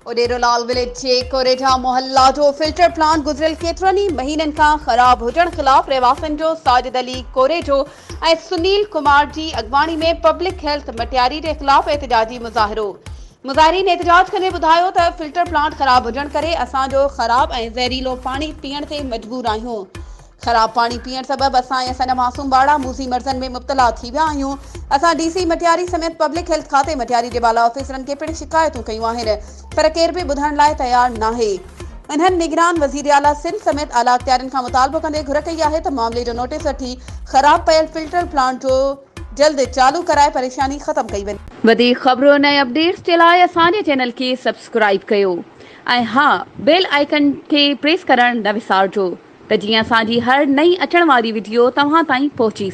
Uderolal village जे कोरेठा मोहल्ला जो filter plant गुज़िरियल केतिरनि महीननि खां ख़राब हुजण ख़िलाफ़ रहवासियुनि जो साजिद अली कोरेठो ऐं सुनील कुमार जी अॻवानी में पब्लिक हेल्थ मटियारी जे ख़िलाफ़ एहतिजाजी मुज़ाहिरो। मुज़ाहिरीन एहतिजाज कंदे ॿुधायो त फिल्टर प्लांट ख़राब हुजण करे असांजो ख़राब ऐं ज़हरीलो पाणी पीअण ते मजबूर आहियूं। ख़राब पानी पीअण सबब असां ऐं असांजा मासूम ॿार मूसी मर्ज़नि में मुब्तला थी विया आहियूं। असां डीसी मटियारी समेत पब्लिक हेल्थ खाते मटियारी जे बाला ऑफिसरनि खे पिण शिकायतूं कयूं आहिनि, पर केर बि ॿुधण लाइ तयार नाहे। इन्हनि निगरान वज़ीर आला सिंध समेत आला अख्तियारनि खां मुतालबो कंदे घुर कई आहे त मामले जो नोटिस वठी ख़राब पयल फिल्टर प्लांट जो जल्द चालू कराए परेशानी ख़त्म कई वञे। वधीक ख़बरुनि ऐं अपडेट्स जे लाइ असांजे चैनल खे सब्सक्राइब कयो ऐं हा, बेल आइकन खे प्रेस करणु न विसारिजो त जीअं असांजी हर नई अचण वारी वीडियो तव्हां ताईं पहुची